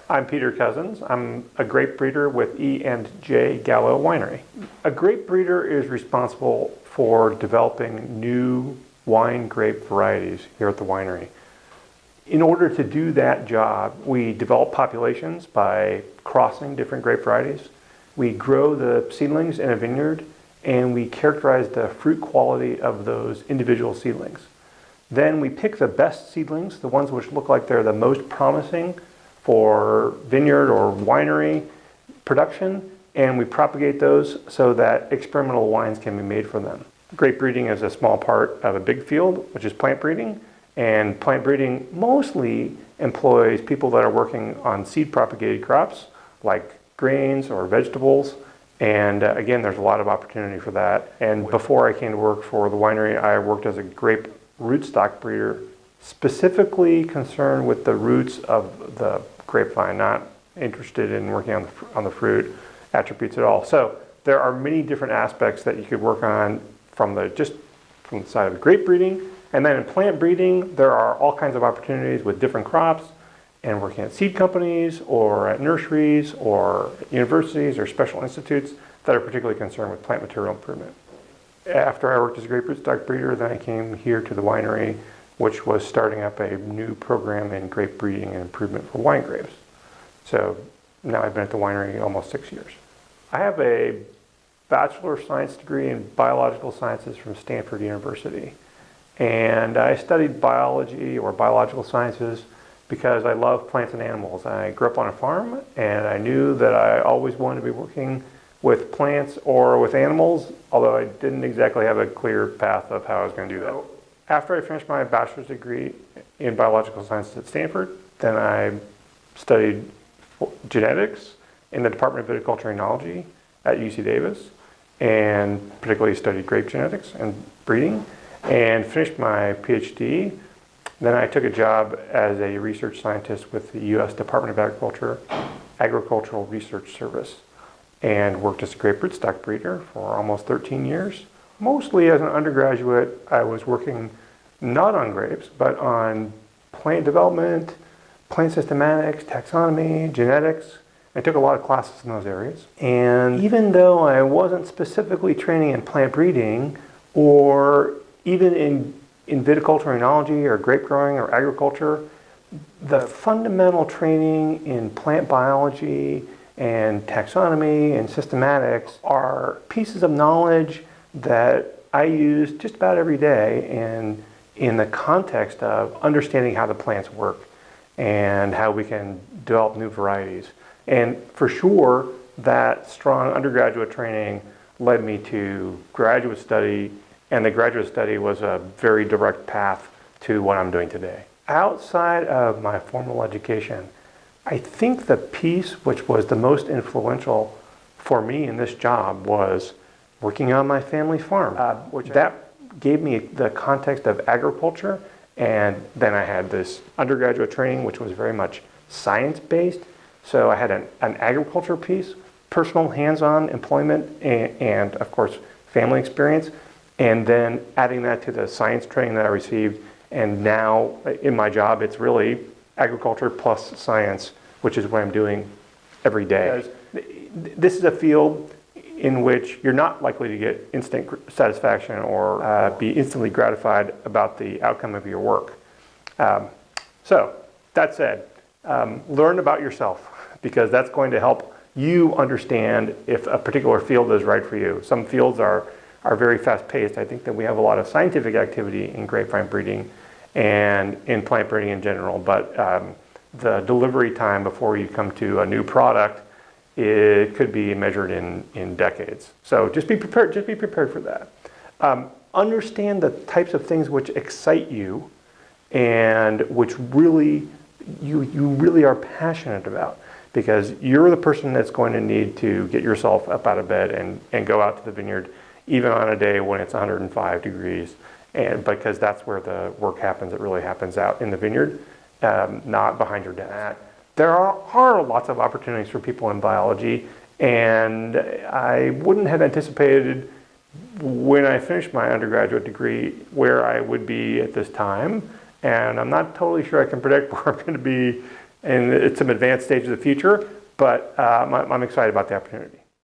I'm Peter Cousins. I'm a grape breeder with E&J Gallo Winery. A grape breeder is responsible for developing new wine grape varieties here at the winery. In order to do that job, we develop populations by crossing different grape varieties. We grow the seedlings in a vineyard, and we characterize the fruit quality of those individual seedlings. Then we pick the best seedlings, the ones which look like they're the most promising for vineyard or winery production, and we propagate those so that experimental wines can be made from them. Grape breeding is a small part of a big field, which is plant breeding, and plant breeding mostly employs people that are working on seed propagated crops like grains or vegetables, and again, there's a lot of opportunity for that. And before I came to work for the winery, I worked as a grape rootstock breeder, specifically concerned with the roots of the grapevine, not interested in working on the fruit attributes at all. So there are many different aspects that you could work on from the side of grape breeding. And then in plant breeding, there are all kinds of opportunities with different crops and working at seed companies or at nurseries or universities or special institutes that are particularly concerned with plant material improvement. After I worked as a grape rootstock breeder, then I came here to the winery, which was starting up a new program in grape breeding and improvement for wine grapes. So now I've been at the winery almost 6 years. I have a Bachelor of Science degree in Biological Sciences from Stanford University. And I studied biology or biological sciences because I love plants and animals. I grew up on a farm, and I knew that I always wanted to be working with plants or with animals, although I didn't exactly have a clear path of how I was going to do that. After I finished my bachelor's degree in biological sciences at Stanford, then I studied genetics in the Department of Viticulture and Enology at UC Davis, and particularly studied grape genetics and breeding, and finished my PhD. Then I took a job as a research scientist with the U.S. Department of Agriculture, Agricultural Research Service, and worked as a grape rootstock breeder for almost 13 years. Mostly as an undergraduate, I was working not on grapes, but on plant development, plant systematics, taxonomy, genetics. I took a lot of classes in those areas. And even though I wasn't specifically training in plant breeding or even in viticulture and enology or grape growing or agriculture, the fundamental training in plant biology and taxonomy and systematics are pieces of knowledge that I use just about every day in the context of understanding how the plants work and how we can develop new varieties. And for sure, that strong undergraduate training led me to graduate study, and the graduate study was a very direct path to what I'm doing today. Outside of my formal education, I think the piece which was the most influential for me in this job was working on my family farm, that gave me the context of agriculture. And then I had this undergraduate training, which was very much science-based. So I had an agriculture piece, personal hands-on employment, and of course, family experience. And then adding that to the science training that I received. And now in my job, it's really agriculture plus science, which is what I'm doing every day. This is a field in which you're not likely to get instant satisfaction or be instantly gratified about the outcome of your work. So that said, learn about yourself, because that's going to help you understand if a particular field is right for you. Some fields are very fast-paced. I think that we have a lot of scientific activity in grapevine breeding and in plant breeding in general, but the delivery time before you come to a new product, it could be measured in decades. So just be prepared for that. Understand the types of things which excite you and which really you really are passionate about, because you're the person that's going to need to get yourself up out of bed and go out to the vineyard even on a day when it's 105 degrees, and because that's where the work happens. It really happens out in the vineyard, not behind your desk. There are lots of opportunities for people in biology, and I wouldn't have anticipated when I finished my undergraduate degree where I would be at this time, and I'm not totally sure I can predict where I'm going to be And it's some advanced stage of the future, but I'm excited about the opportunity.